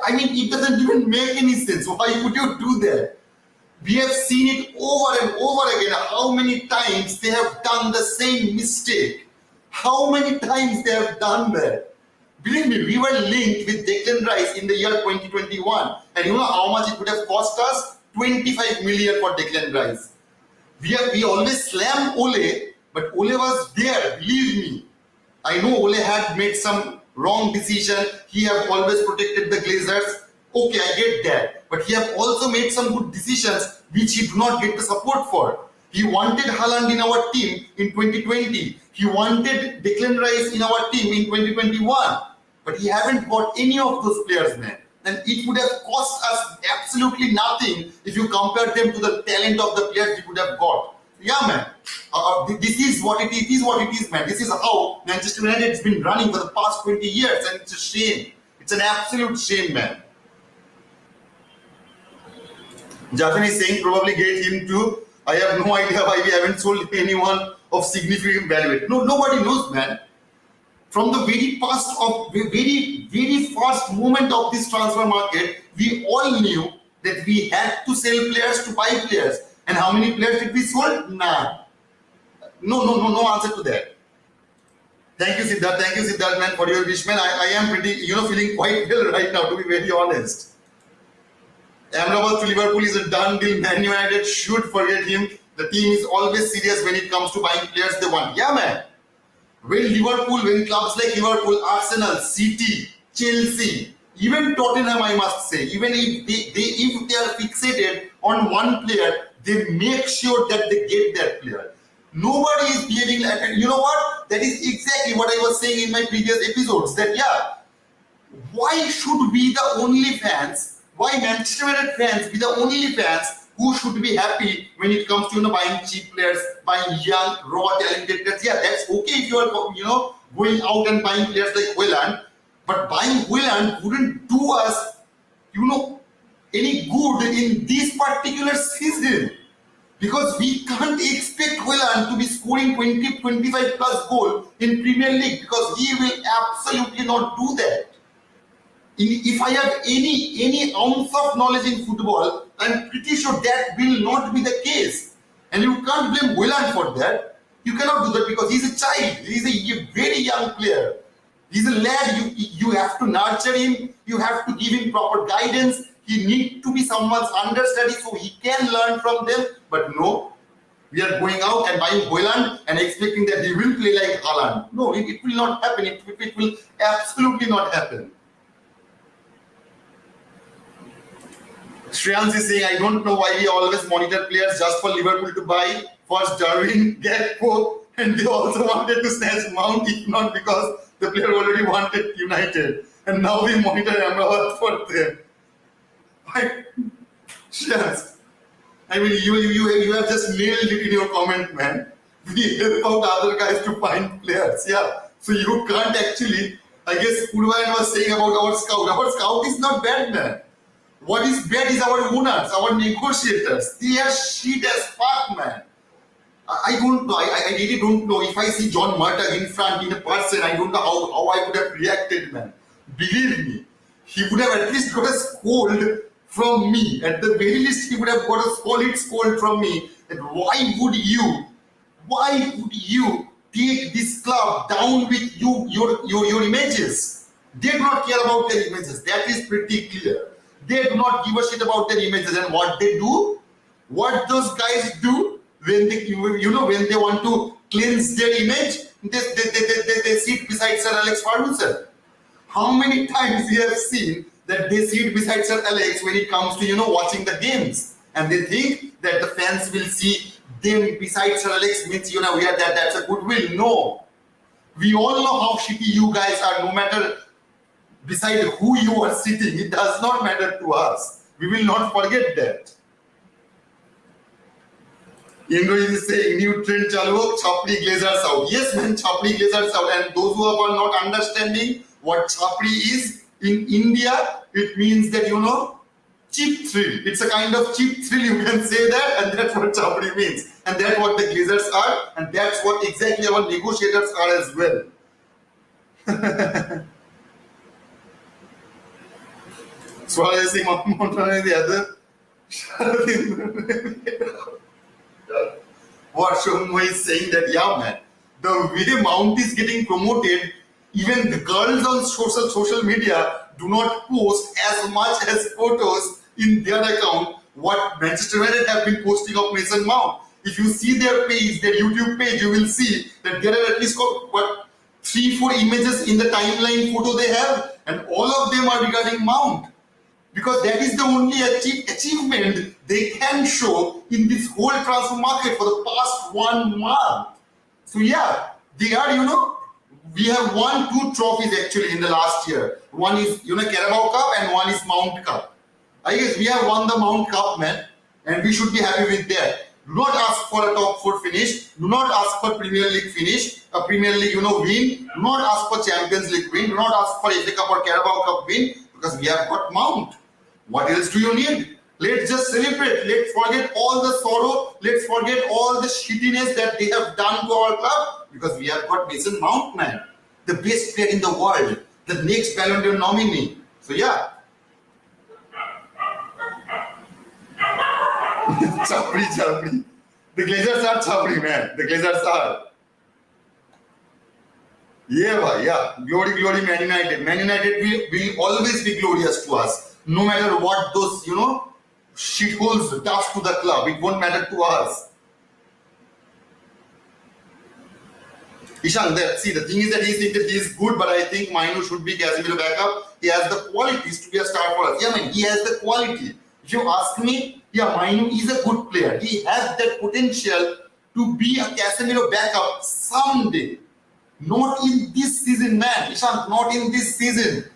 I mean, it doesn't even make any sense. Why would you do that? We have seen it over and over again, how many times they have done the same mistake. How many times they have done that? Believe me, we were linked with Declan Rice in the year 2021. And you know how much it would have cost us? 25 million for Declan Rice. We always slam Ole, but Ole was there, believe me. I know Ole had made some wrong decision. He have always protected the Glazers. Okay, I get that. But he have also made some good decisions which he do not get the support for. He wanted Haaland in our team in 2020. He wanted Declan Rice in our team in 2021. But he haven't got any of those players, man. And it would have cost us absolutely nothing if you compare them to the talent of the players we would have got. Yeah, man. This is what it is, man. This is how Manchester United has been running for the past 20 years, and it's a shame. It's an absolute shame, man. Jafin is saying probably get him too. I have no idea why we haven't sold anyone of significant value. No, nobody knows, man. From the very first moment of this transfer market, we all knew that we had to sell players to buy players. And how many players did we sold? Nah. No answer to that. Thank you, Siddharth, man, for your wish, man. I am pretty, feeling quite well right now, to be very honest. Amrabat to Liverpool is a done deal. Man United should forget him. The team is always serious when it comes to buying players they want. Yeah, man. When clubs like Liverpool, Arsenal, City, Chelsea, even Tottenham, I must say, even if they are fixated on one player, they make sure that they get that player. Nobody is behaving like that. You know what? That is exactly what I was saying in my previous episodes. That why should we the only fans? Why Manchester United fans be the only fans who should be happy when it comes to buying cheap players, buying young, raw, talented players? Yeah, that's okay if you are going out and buying players like Haaland, but buying Haaland wouldn't do us any good in this particular season, because we can't expect Haaland to be scoring 20-25 plus goal in Premier League, because he will absolutely not do that. If I have any ounce of knowledge in football, I'm pretty sure that will not be the case. And you can't blame Haaland for that. You cannot do that because he's a child. He's a very young player. He's a lad. You have to nurture him. You have to give him proper guidance. He needs to be someone's understudy so he can learn from them. But no, we are going out and buying Haaland and expecting that he will play like Haaland. No, it will not happen. It will absolutely not happen. Shreyans is saying, I don't know why we always monitor players just for Liverpool to buy. First Darwin, Gakpo, and they also wanted to snatch Mount, if not because the player already wanted United. And now we monitor Amrabat for them. Shreyans, I mean, you have just nailed it in your comment, man. We help out other guys to find players, yeah. So you can't actually, I guess Purvayan was saying about our scout. Our scout is not bad, man. What is bad is our owners, our negotiators. They are shit as fuck, man. I don't know. I really don't know. If I see John Murtagh in front in a person, I don't know how I would have reacted, man. Believe me, he would have at least got a scold from me. At the very least, he would have got a solid scold from me. That why would you take this club down with your images? They do not care about their images. That is pretty clear. They do not give a shit about their images, and what they do, what those guys do when they, when they want to cleanse their image, they sit beside Sir Alex Ferguson. How many times we have seen that they sit beside Sir Alex when it comes to watching the games, and they think that the fans will see them beside Sir Alex means that's a goodwill. No, we all know how shitty you guys are. No matter beside who you are sitting, it does not matter to us. We will not forget that. Indro is saying new trend chalu ho, Chapri Glazers out. Yes, man, Chapri Glazers out. And those who are not understanding what Chapri is in India, it means that cheap thrill. It's a kind of cheap thrill, you can say that, and that's what Chapri means. And that's what the Glazers are, and that's what exactly our negotiators are as well. So I say, the other. What Shommo is saying that, yeah, man, the way Mount is getting promoted, even the girls on social media do not post as much as photos in their account what Manchester United have been posting of Mason Mount. If you see their page, their YouTube page, you will see that there are at least what 3-4 images in the timeline photo they have, and all of them are regarding Mount. Because that is the only achievement they can show in this whole transfer market for the past 1 month. So yeah, they are, we have won 2 trophies actually in the last year. One is, Carabao Cup and one is Mount Cup. I guess we have won the Mount Cup, man, and we should be happy with that. Do not ask for a top 4 finish. Do not ask for Premier League finish, a Premier League, win. Do not ask for Champions League win. Do not ask for FA Cup or Carabao Cup win, because we have got Mount. What else do you need? Let's just celebrate. Let's forget all the sorrow. Let's forget all the shittiness that they have done to our club, because we have got Mason Mount, man, the best player in the world, the next Ballon d'Or nominee. So yeah. Chapri. The Glazers are chapri, man. The Glazers are. Yeah, bhai, yeah. Glory, Man United. Man United will always be glorious to us. No matter what those, shitholes does to the club. It won't matter to us. Ishan, see, the thing is that he thinks that he is good, but I think Mainu should be Casemiro backup. He has the qualities to be a star for us. Yeah, man, he has the quality. If you ask me, yeah, Mainu is a good player. He has that potential to be a Casemiro backup someday. Not in this season, man. Ishan, not in this season.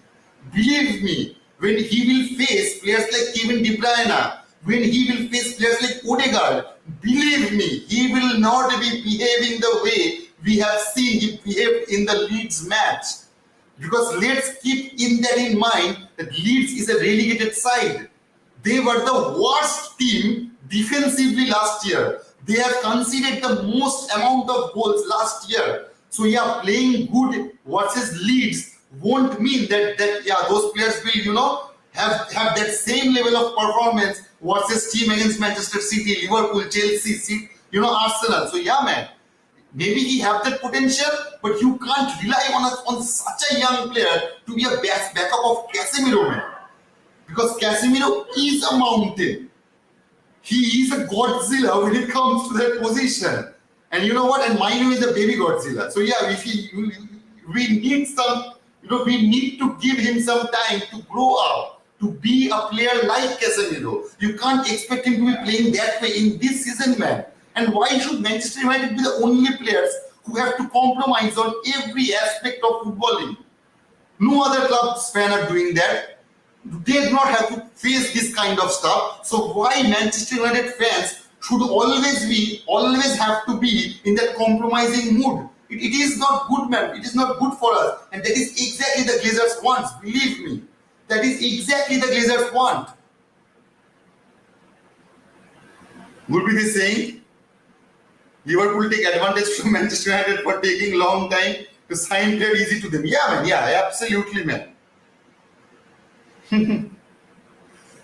Believe me, when he will face players like Kevin De Bruyne, when he will face players like Odegaard, believe me, he will not be behaving the way we have seen he behaved in the Leeds match. Because let's keep that in mind that Leeds is a relegated side. They were the worst team defensively last year. They have conceded the most amount of goals last year. So yeah, playing good versus Leeds won't mean that those players will have that same level of performance versus team against Manchester City, Liverpool, Chelsea, Arsenal. So yeah, man, maybe he have that potential, but you can't rely on such a young player to be a backup of Casemiro, man. Because Casemiro is a mountain. He is a Godzilla when it comes to that position. And you know what? And Mainu is a baby Godzilla. So yeah, we need to give him some time to grow up, to be a player like Casemiro. You can't expect him to be playing that way in this season, man. And why should Manchester United be the only players who have to compromise on every aspect of footballing? No other club's fans are doing that. They do not have to face this kind of stuff. So why Manchester United fans should always have to be in that compromising mood? It is not good, man. It is not good for us. And that is exactly the Glazers want. Believe me. That is exactly the Glazers want. Would be the saying, Liverpool take advantage from Manchester United for taking long time to sign player easy to them. Yeah, man. Yeah, absolutely, man.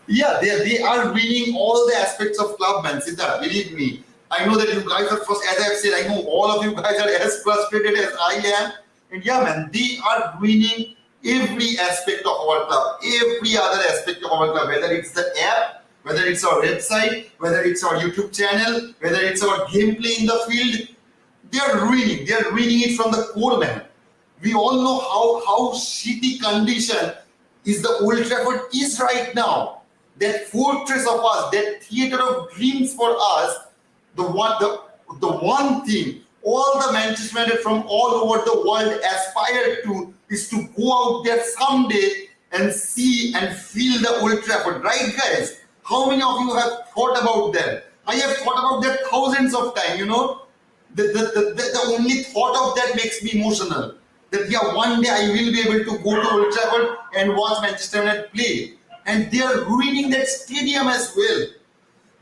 Yeah, they are winning all the aspects of club, man. Siddharth, believe me. I know that you guys are first, as I've said, I know all of you guys are as frustrated as I am. And yeah, man, they are winning every aspect of our club, every other aspect of our club, whether it's the app, whether it's our website, whether it's our YouTube channel, whether it's our gameplay in the field. They are ruining it from the core, man. We all know how shitty condition is the Old Trafford is right now. That fortress of us, that theater of dreams for us, the one thing all the Manchester United from all over the world aspire to is to go out there someday and see and feel the Old Trafford, right, guys? How many of you have thought about that? I have thought about that thousands of times. The only thought of that makes me emotional. That yeah, one day I will be able to go to Old Trafford and watch Manchester United play. And they are ruining that stadium as well.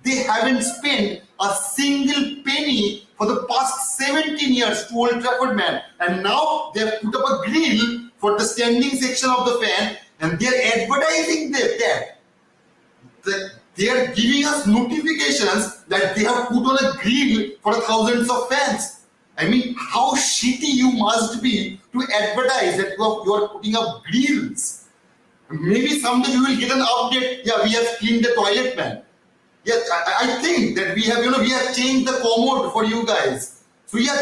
They haven't spent a single penny for the past 17 years to Old Trafford, man. And now they have put up a grill for the standing section of the fan, and they are advertising that they are giving us notifications that they have put on a grill for thousands of fans. I mean, how shitty you must be to advertise that you are putting up grills. Maybe someday you will get an update. Yeah, we have cleaned the toilet, man. Yeah, I think that we have, we have changed the commode for you guys. So yeah,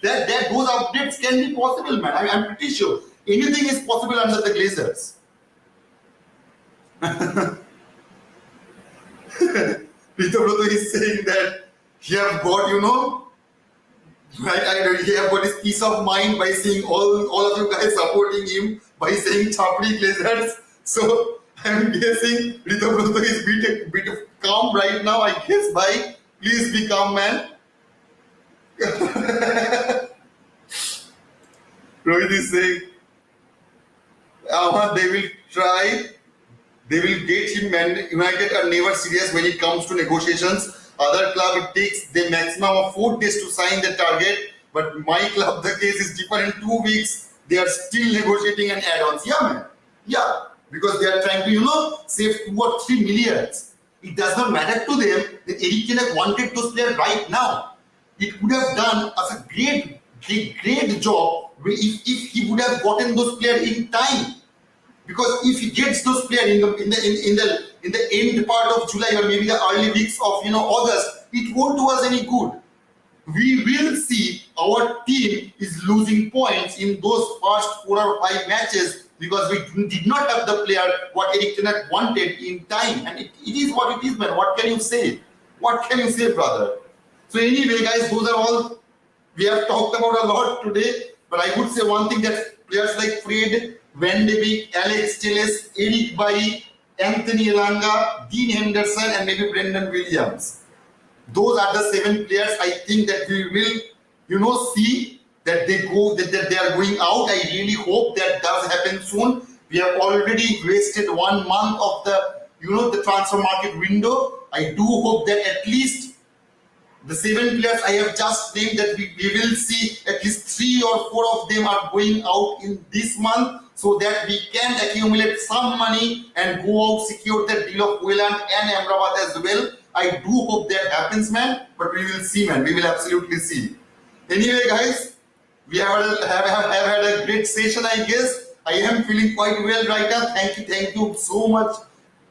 that those updates can be possible, man. I'm pretty sure anything is possible under the Glazers. Peter Brother is saying that he have got, right? He have got his peace of mind by seeing all of you guys supporting him by saying Chapri Glazers. So I'm guessing Rita Brother is bit of calm right now. I guess by please be calm, man. Rohit is saying, they will try. They will get him, and United are never serious when it comes to negotiations. Other club, it takes the maximum of 4 days to sign the target. But my club, the case is different. In 2 weeks, they are still negotiating an add-ons. Yeah, man. Yeah. Because they are trying to, save 2 or 3 millions. It does not matter to them that Eric Ten Hag wanted those players right now. It would have done as a great job if he would have gotten those players in time. Because if he gets those players in the end part of July or maybe the early weeks of August, it won't do us any good. We will see our team is losing points in those first 4 or 5 matches because we did not have the player what Eric Ten Hag wanted in time, and it is what it is, man. What can you say? What can you say, brother? So anyway, guys, those are all we have talked about a lot today. But I would say one thing, that players like Fred, Van de Beek, Alex Telles, Eric Bailly, Anthony Elanga, Dean Henderson, and maybe Brendan Williams. Those are the 7 players I think that we will, see that they are going out. I really hope that does happen soon. We have already wasted 1 month of the transfer market window. I do hope that at least the 7 players I have just named, that we will see at least 3 or 4 of them are going out in this month, so that we can accumulate some money and go out, secure the deal of Wayland and Amrabat as well. I do hope that happens, man. But we will see, man. We will absolutely see. Anyway, guys, we have had a great session, I guess. I am feeling quite well right now. Thank you so much,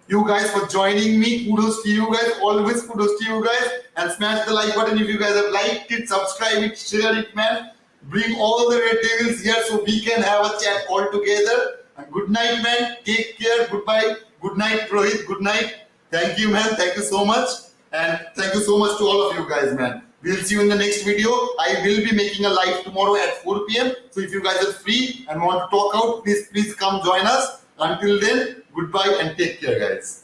you guys, for joining me. Kudos to you guys. Always kudos to you guys. And smash the like button if you guys have liked it. Subscribe it, share it, man. Bring all the Red Devils here so we can have a chat all together. And good night, man. Take care. Goodbye. Good night, Rohit. Good night. Thank you, man. Thank you so much. And thank you so much to all of you guys, man. We'll see you in the next video. I will be making a live tomorrow at 4 p.m. So if you guys are free and want to talk out, please come join us. Until then, goodbye and take care, guys.